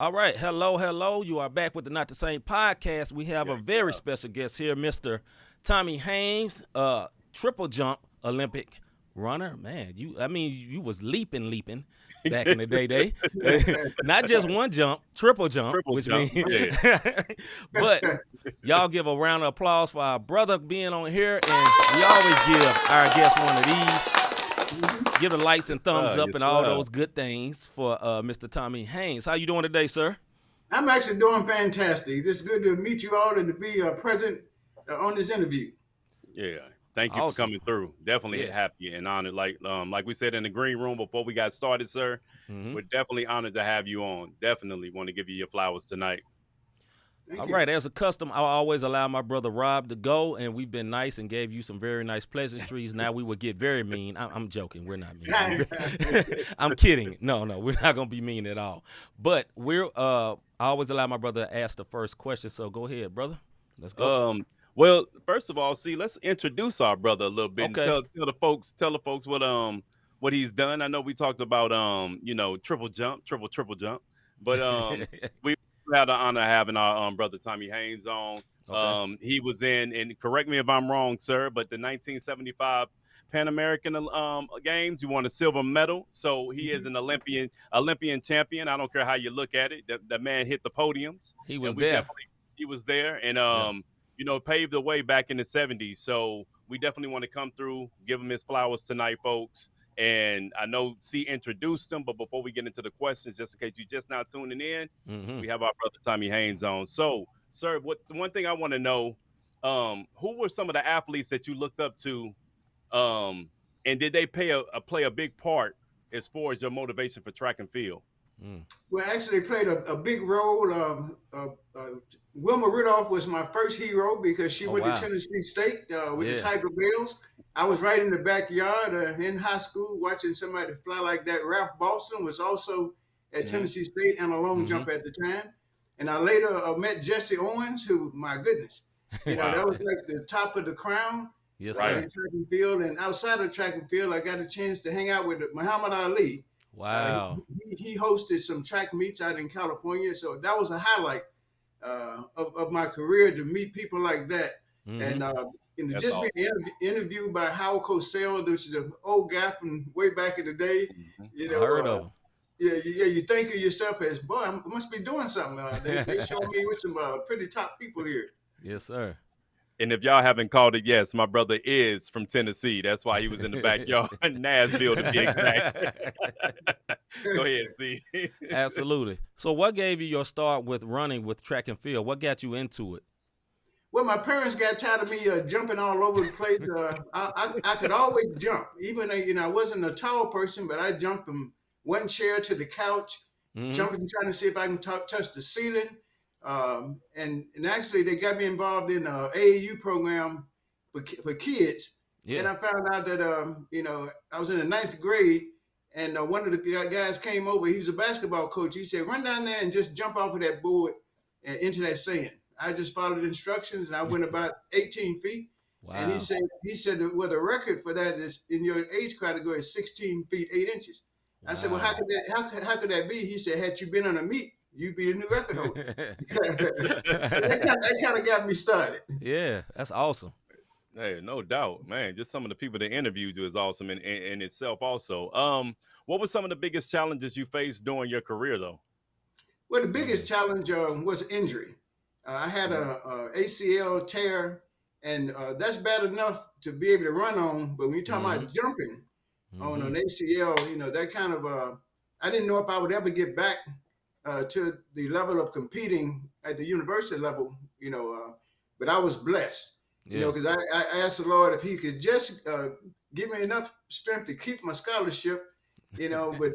All right, hello. You are back with the Not the Same podcast. We have Yeah, a very special guest here, Mr. Tommy Haynes, triple jump Olympic runner. Man, you was leaping back yeah. in the day. Not just one jump, triple jump, Triple which jump. means, Yeah. but y'all give a round of applause for our brother being on here, and we always give our guests one of these. Give the likes and thumbs up Yes, and all sir. those good things for Mr. Tommy Haynes. How you doing today, sir? I'm actually doing fantastic. It's good to meet you all and to be present on this interview. Yeah. Thank you for Awesome. coming through. Definitely Yes. happy and honored. Like we said in the green room before we got started, sir. Hmm. We're definitely honored to have you on. Definitely want to give you your flowers tonight. Thank All you. right. As a custom, I always allow my brother Rob to go, and we've been nice and gave you some very nice pleasantries. Now we would get very mean. I'm joking. We're not mean. I'm kidding. No, we're not gonna be mean at all. But I always allow my brother to ask the first question. So go ahead, brother. Let's go. Well, first of all, see, let's introduce our brother a little bit and Okay. tell the folks what he's done. I know we talked about triple jump, triple jump, but we had the honor of having our brother Tommy Haynes on. Okay. He was in, and correct me if I'm wrong, sir, but the 1975 Pan American Games, you won a silver medal. So he is Mhm. an Olympian champion. I don't care how you look at it. The man hit the podiums, He was and we there. definitely he was there, and Yeah. paved the way back in the 70s. So we definitely want to come through, give him his flowers tonight, folks. And I know C introduced him, but before we get into the questions, just in case you're just now tuning in, Hmm. we have our brother Tommy Haynes on. So, sir, the one thing I want to know, who were some of the athletes that you looked up to, um, and did they play a big part as far as your motivation for track and field? Mm. Well, actually, played a big role. Wilma Rudolph was my first hero because she Oh went to wow. Tennessee State with the Yeah. Tiger Bills. I was right in the backyard in high school watching somebody fly like that. Ralph Boston was also at Mm-hmm. Tennessee State and a long Hmm. jump at the time. And I later met Jesse Owens, who, my goodness, that Wow. was like the top of the crown Yes, Right. in sir. track and field. And outside of track and field, I got a chance to hang out with Muhammad Ali. Wow. He hosted some track meets out in California, so that was a highlight of my career to meet people like that. Hmm. And That's just being awesome. interviewed by Howard Cosell, which is an old guy from way back in the day. Mhm. You I know, heard of him. you think of yourself as, boy, I must be doing something. They showed me with some pretty top people here. Yes, sir. And if y'all haven't called it, yes, my brother is from Tennessee. That's why he was in the backyard, Nashville to be exact. Go ahead, see. Absolutely. So, what gave you your start with running with track and field? What got you into it? Well, my parents got tired of me jumping all over the place. I could always jump, even though I wasn't a tall person, but I jumped from one chair to the couch, Hmm. jumping, trying to see if I can touch the ceiling. And actually, they got me involved in a AAU program for kids. And Yeah. I found out that I was in the ninth grade, and one of the guys came over. He was a basketball coach. He said, "Run down there and just jump off of that board and into that sand." I just followed instructions, and I went about 18 feet. And he Wow. said, well, the record for that is in your age category is 16 feet 8 inches. I said, well, Wow. how could that be? He said, had you been on a meet, you'd be the new record holder. That kind of got me started. Yeah, that's awesome. Hey, no doubt, man. Just some of the people that interviewed you is awesome in itself. Also, what were some of the biggest challenges you faced during your career, though? Well, the biggest Mm. challenge was injury. I had Mhm. a ACL tear, and that's bad enough to be able to run on. But when you're talking Hmm. about jumping on Hmm. an ACL, that kind of I didn't know if I would ever get back to the level of competing at the university level, but I was blessed, Yeah. because I asked the Lord if He could just give me enough strength to keep my scholarship, but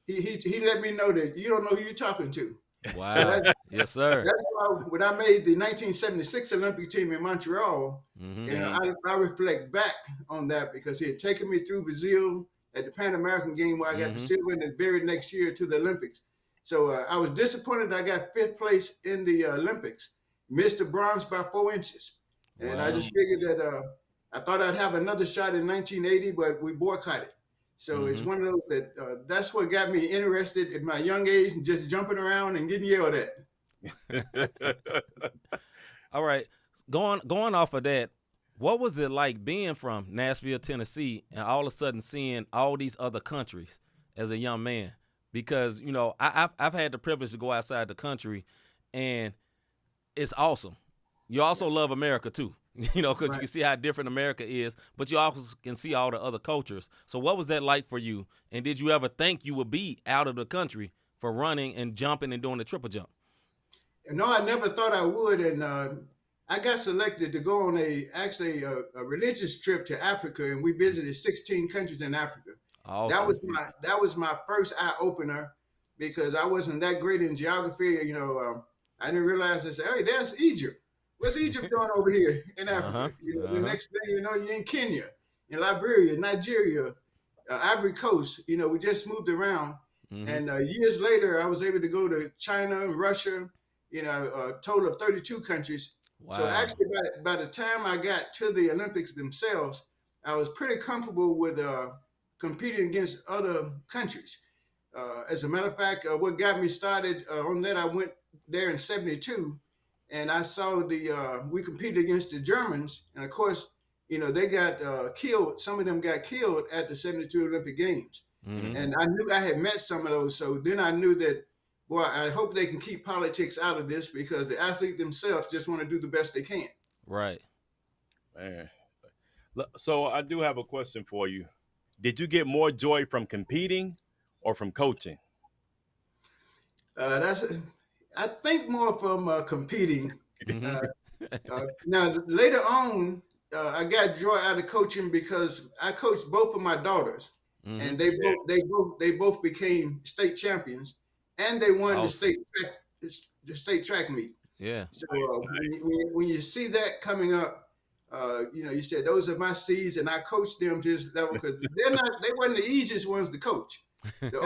he let me know that you don't know who you're talking to. So Wow. Yes, sir. that's why when I made the 1976 Olympic team in Montreal, Hmm. Mhm. I reflect back on that because he had taken me through Brazil at the Pan American game where I got the Hmm. silver, and the very next year to the Olympics. So I was disappointed I got fifth place in the Olympics, missed the bronze by 4 inches, and I Wow. just Mm. figured that I thought I'd have another shot in 1980, but we boycotted. So it's Mm-hmm. one of those that's what got me interested at my young age and just jumping around and getting yelled at. All right. Going off of that, what was it like being from Nashville, Tennessee, and all of a sudden seeing all these other countries as a young man? Because I've had the privilege to go outside the country, and it's awesome. You also love America too, because you Right. can see how different America is, but you also can see all the other cultures. So what was that like for you? And did you ever think you would be out of the country for running and jumping and doing the triple jump? No, I never thought I would, and I got selected to go on a religious trip to Africa, and we visited 16 countries in Africa. Awesome. That was my first eye opener because I wasn't that great in geography. I didn't realize this. Hey, there's Egypt. What's Egypt doing over here in Africa? Uh-huh. The Uh-huh. next thing you know, you're in Kenya, in Liberia, Nigeria, Ivory Coast. We just moved around, Mm-hmm. and years later, I was able to go to China and Russia. A total of 32 countries. So Wow. actually, by the time I got to the Olympics themselves, I was pretty comfortable with competing against other countries. As a matter of fact, what got me started on that, I went there in '72, and I saw we competed against the Germans, and of course, they got killed. Some of them got killed at the '72 Olympic Games, Mm-hmm. and I knew I had met some of those. So then I knew that, boy, I hope they can keep politics out of this because the athlete themselves just want to do the best they can. Right. Man. So I do have a question for you. Did you get more joy from competing or from coaching? That's I think more from competing. Mm-hmm. Uh, Now later on, I got joy out of coaching because I coached both of my daughters, Mm-hmm. and they both became state champions, and they won Awesome. the state track meet. Yeah. So Nice, when you see that coming up, you said those are my seeds, and I coached them to this level because they weren't the easiest ones to coach. The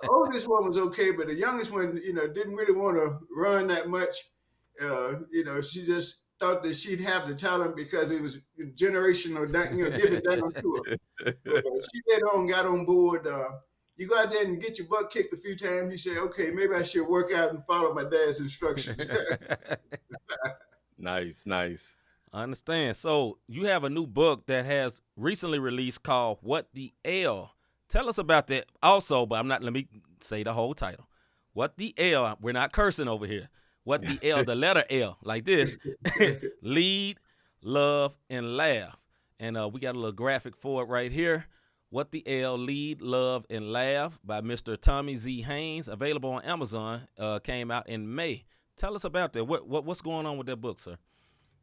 oldest one was okay, but the youngest one, didn't really want to run that much. She just thought that she'd have the talent because it was generational, given down to her. But she later on got on board. You go out there and get your butt kicked a few times. You say, okay, maybe I should work out and follow my dad's instructions. nice, nice. I understand. So you have a new book that has recently released called "What the L." Tell us about that also, but I'm not. Let me say the whole title. What the L? We're not cursing over here. What the L? The letter L, like this. Lead, love, and laugh. And we got a little graphic for it right here. What the L? Lead, love, and laugh by Mr. Tommy Z. Haynes. Available on Amazon. Came out in May. Tell us about that. What's going on with that book, sir?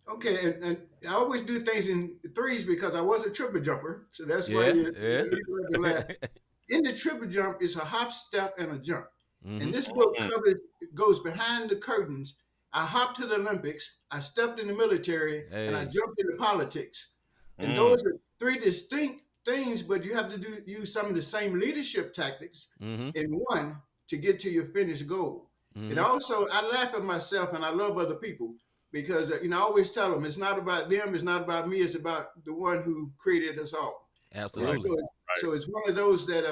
Okay, and I always do things in threes because I was a triple jumper, so that's why Yeah, you yeah. leave to laugh. In the triple jump, it's a hop, step, and a jump. Mm-hmm. And this book goes behind the curtains. I hopped to the Olympics, I stepped in the military, and I Hey. jumped into politics. And Mm, those are three distinct things, but you have to use some of the same leadership tactics Mm-hmm. in one to get to your finished goal. And Mm-hmm. also, I laugh at myself and I love other people because I always tell them it's not about them, it's not about me, it's about the one who created us all. right, Absolutely. So it's one of those that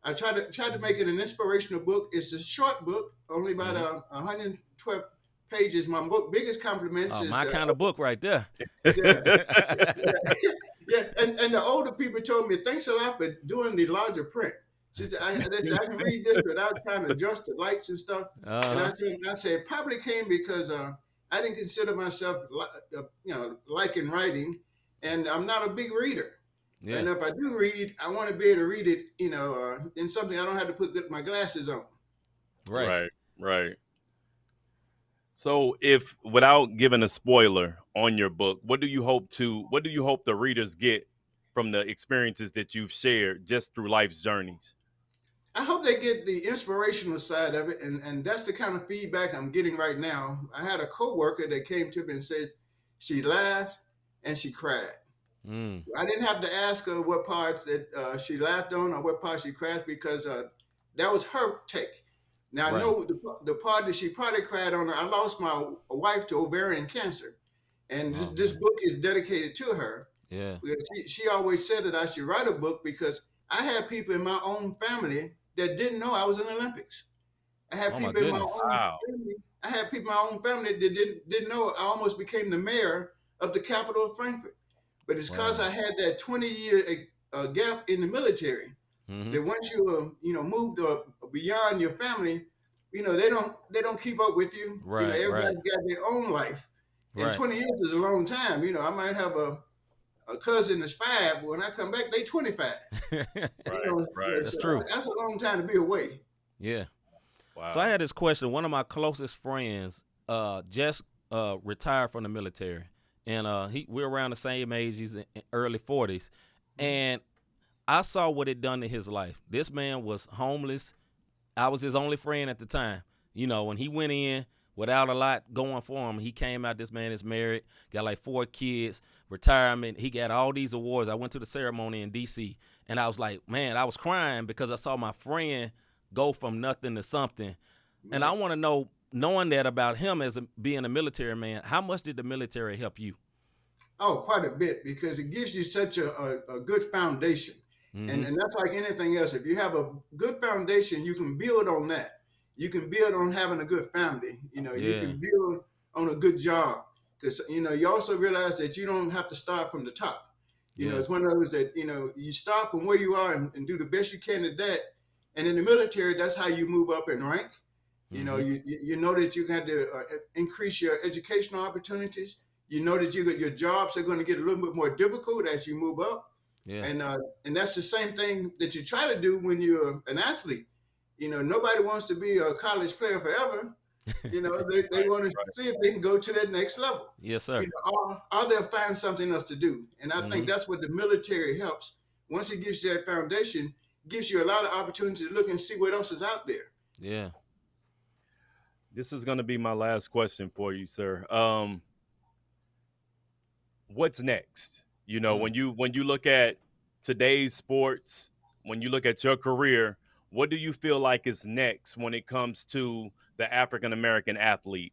I try to make it an inspirational book. It's a short book, only about Mm-hmm. 112 pages. My book, biggest compliments is My kind of book right there. the yeah, and the older people told me thanks a lot for doing the larger print. She said, they said, I can read this without trying to adjust the lights and stuff. And Uh-huh. I said it probably came because I didn't consider myself liking writing, and I'm not a big reader. Yeah. And if I do read, I want to be able to read it, in something I don't have to put my glasses on. Right. right, right. So, if without giving a spoiler on your book, what do you hope the readers get from the experiences that you've shared just through life's journeys? I hope they get the inspirational side of it, and that's the kind of feedback I'm getting right now. I had a coworker that came to me and said she laughed and she cried. Mm. I didn't have to ask her what parts that she laughed on or what parts she cried because that was her take. Now I Right. know the part that she probably cried on. I lost my wife to ovarian cancer, and this Oh man. book is dedicated to her. Yeah. Because she always said that I should write a book because I had people in my own family that didn't know I was in the Olympics. I had Oh my people in my goodness. own Wow. family. I had people in my own family that didn't know I almost became the mayor of the capital of Frankfurt. But it's because Wow. I had that 20-year gap in the military. Mm-hmm. That once you moved beyond your family, they don't keep up with you. Right. Right. Everybody's got their own life, and Right. 20 years is a long time. I might have a cousin that's 5, but when I come back, they 25. Right. Right. That's So true. that's a long time to be away. Yeah. Wow. So I had this question. One of my closest friends just retired from the military, and we're around the same age. He's in early 40s, and I saw what it done to his life. This man was homeless. I was his only friend at the time. When he went in without a lot going for him, he came out. This man is married, got like 4 kids, retirement. He got all these awards. I went to the ceremony in D.C., and I was like, man, I was crying because I saw my friend go from nothing to something. And I want to know, knowing that about him as being a military man, how much did the military help you? Oh, quite a bit, because it gives you such a good foundation. Mm-hmm. And that's like anything else. If you have a good foundation, you can build on that. You can build on having a good family. You Yeah. can build on a good job. Because, you also realize that you don't have to start from the top. Yeah. It's one of those that, you start from where you are and do the best you can at that. And in the military, that's how you move up in rank. Mm-hmm. You know that you got to increase your educational opportunities. You know that your jobs are going to get a little bit more difficult as you move up. Yeah. And that's the same thing that you try to do when you're an athlete. Nobody wants to be a college player forever. They want to see if they can go to that next level. Yes, sir. Or they'll find something else to do. And I Mm-hmm. think that's what the military helps. Once it gives you that foundation, gives you a lot of opportunity to look and see what else is out there. Yeah. This is going to be my last question for you, sir. What's next? When you look at today's sports, when you look at your career, what do you feel like is next when it comes to the African American athlete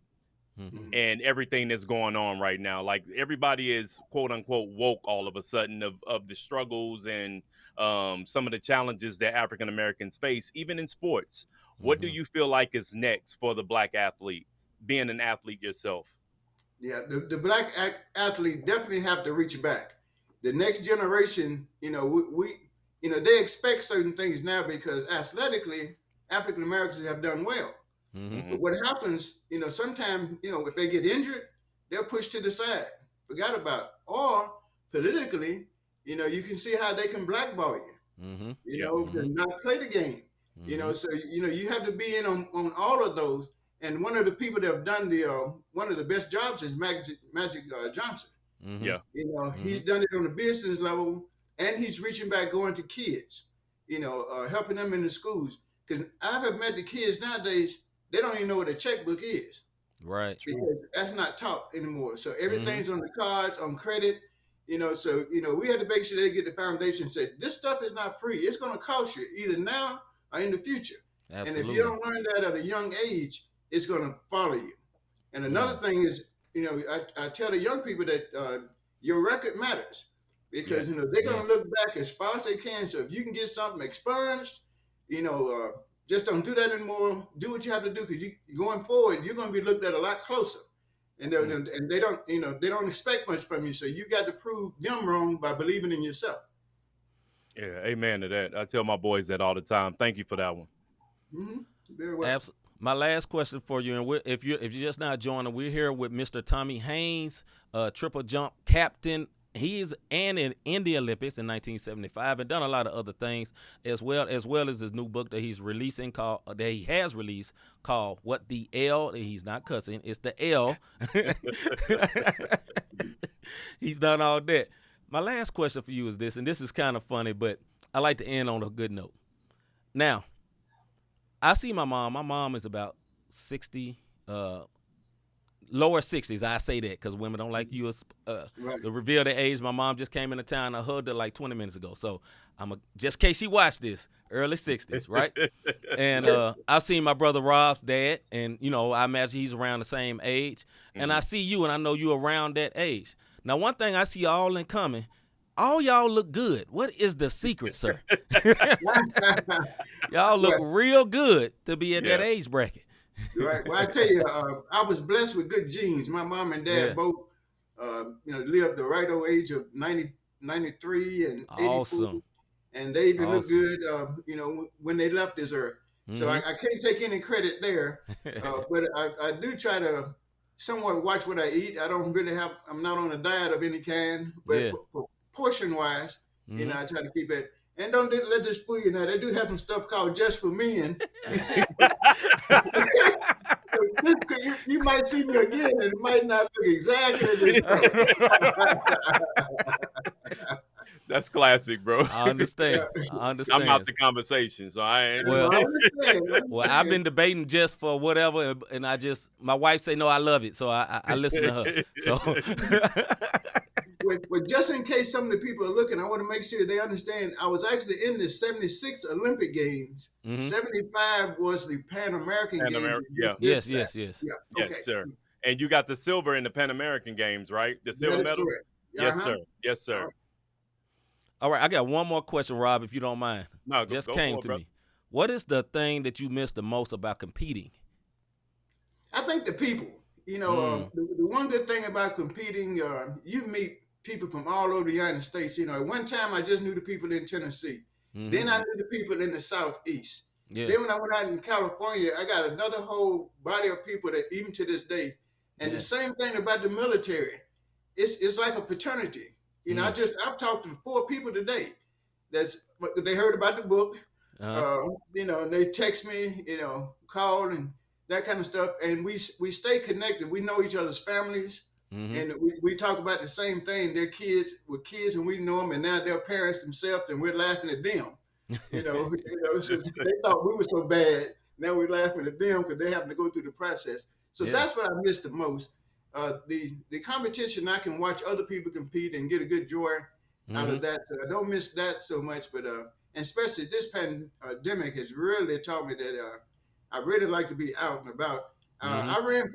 Mm-hmm. and everything that's going on right now? Like, everybody is quote unquote woke all of a sudden of the struggles and some of the challenges that African Americans face, even in sports. What do Mm-hmm. you feel like is next for the Black athlete, being an athlete yourself? Yeah, the black athlete definitely have to reach back. The next generation, they expect certain things now because athletically, African Americans have done well. Mm-hmm. But what happens, sometimes, if they get injured, they're pushed to the side, forgot about. Or politically, you can see how they can blackball you, Mm-hmm. to not play the game. Mm-hmm. So you have to be in on all of those. And one of the people that have done one of the best jobs is Magic Johnson. Mm-hmm. Yeah. He's done it on the business level, and he's reaching back, going to kids, helping them in the schools. Because I have met the kids nowadays, they don't even know what a checkbook is. Right. Because that's not taught anymore. So everything's on the cards, on credit. So we had to make sure they get the foundation. Say this stuff is not free. It's going to cost you either now or in the future. Absolutely. And if you don't learn that at a young age, it's going to follow you. And another thing is, I tell the young people that your record matters, because they're going to look back as far as they can. So if you can get something expunged, just don't do that anymore. Do what you have to do, because going forward, you're going to be looked at a lot closer. And they don't expect much from you. So you got to prove them wrong by believing in yourself. Yeah, amen to that. I tell my boys that all the time. Thank you for that one. Mm-hmm. Very well. Absolutely. My last question for you, and if you're just now joining, we're here with Mr. Tommy Haynes, triple jump captain. He's in the Olympics in 1975 and done a lot of other things as well as his new book that he has released called "What the L." He's not cussing; it's the L. He's done all that. My last question for you is this, and this is kind of funny, but I like to end on a good note. Now, I see my mom. My mom is about 60, lower 60s. I say that because women don't like you to reveal their age. My mom just came into town. I hugged her like 20 minutes ago. So just in case she watched this, early 60s, right? And I've seen my brother Rob's dad, and, I imagine he's around the same age. Mm-hmm. And I see you, and I know you around that age. Now, one thing I see all in common, all y'all look good. What is the secret, sir? Y'all look real good to be at that age bracket. Right. Well, I tell you, I was blessed with good genes. My mom and dad both, lived the right old age of 90, 93 and 84. Awesome. And they even look good, when they left this earth. So I can't take any credit there. But I do try to somewhat watch what I eat. I'm not on a diet of any kind, but portion-wise, I try to keep it. And don't let this fool you now. They do have some stuff called Just for Men. So you might see me again, and it might not look exactly this way. That's classic, bro. I understand. I'm out the conversation, so I ain't. Well, I've been debating just for whatever, and my wife say no, I love it, so I listen to her. So, well, just in case some of the people are looking, I want to make sure they understand. I was actually in the '76 Olympic Games. '75 was the Pan American Games. Yeah. Yes. Yeah. Okay. Yes, sir. And you got the silver in the Pan American Games, right? The silver medal. Correct. Yes, sir. Yes, sir. All right, I got one more question, Rob, if you don't mind. No, just go came for it, to bro. me. What is the thing that you miss the most about competing? I think the people. The one good thing about competing, you meet people from all over the United States. At one time I just knew the people in Tennessee. Then I knew the people in the Southeast. Yeah. Then when I went out in California, I got another whole body of people that even to this day. And the same thing about the military. It's like a fraternity. I've talked to 4 people today they heard about the book, and they text me, call and that kind of stuff. And we stay connected. We know each other's families, and we talk about the same thing. Their kids were kids and we know them, and now they're parents themselves and we're laughing at them. They thought we were so bad. Now we're laughing at them because they happen to go through the process. So that's what I miss the most. The competition, I can watch other people compete and get a good joy out of that. So I don't miss that so much, but and especially this pandemic has really taught me that I really like to be out and about. I ran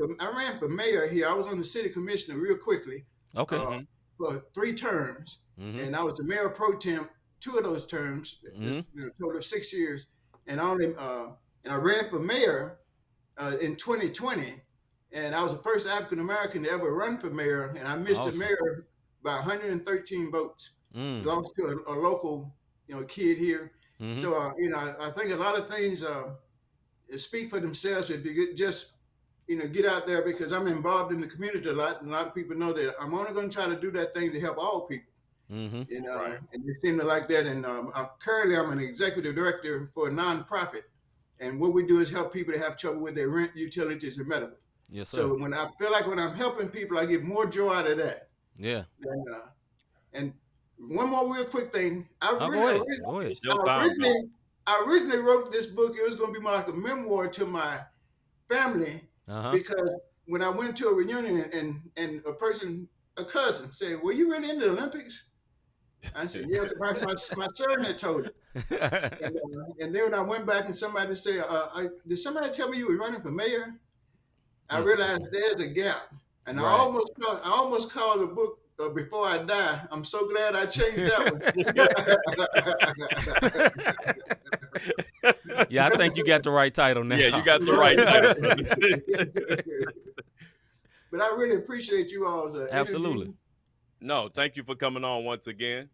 for mayor here. I was on the city commissioner real quickly. Okay. For 3 terms, and I was the mayor pro tem 2 of those terms, total of 6 years, and I ran for mayor in 2020. And I was the first African American to ever run for mayor, and I missed the mayor by 113 votes. Lost to a local, kid here. So, I think a lot of things speak for themselves if you just, get out there, because I'm involved in the community a lot, and a lot of people know that I'm only going to try to do that thing to help all people. And they seem to like that. And currently, I'm an executive director for a nonprofit, and what we do is help people that have trouble with their rent, utilities, and medical. Yes, sir. So when I feel like when I'm helping people, I get more joy out of that. Yeah. And one more real quick thing. I originally wrote this book. It was going to be like a memoir to my family, because when I went to a reunion and a cousin said, "Were you really in the Olympics?" I said, "Yeah, my son had told it." And then when I went back and somebody said, "Did somebody tell me you were running for mayor?" I realized there's a gap, and I almost called the book Before I Die. I'm so glad I changed that one. Yeah, I think you got the right title now. Yeah, you got the right title. But I really appreciate you all's absolutely. interview. No, thank you for coming on once again.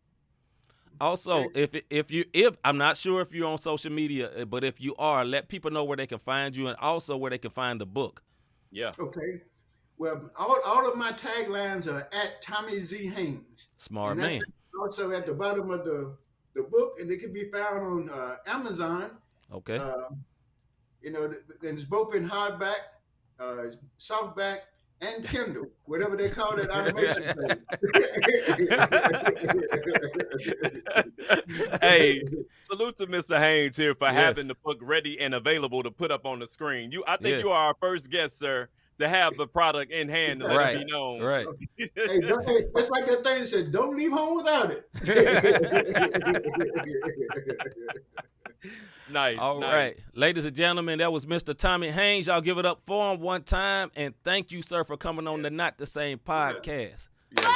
Also, if I'm not sure if you're on social media, but if you are, let people know where they can find you, and also where they can find the book. Yeah. Okay. Well, all of my taglines are at Tommy Z Haynes. Smart man. Also at the bottom of the book, and it can be found on Amazon. Okay. And it's both in hardback, softback, and Kindle, whatever they call that automation thing. Hey, salute to Mr. Haynes here for having the book ready and available to put up on the screen. I think you are our first guest, sir, to have the product in hand and let it be known. Right. Hey, that's like that thing that said, "Don't leave home without it." Nice. All right. Ladies and gentlemen, that was Mr. Tommy Haynes. Y'all give it up for him one time. And thank you, sir, for coming on the Not the Same podcast. Yes.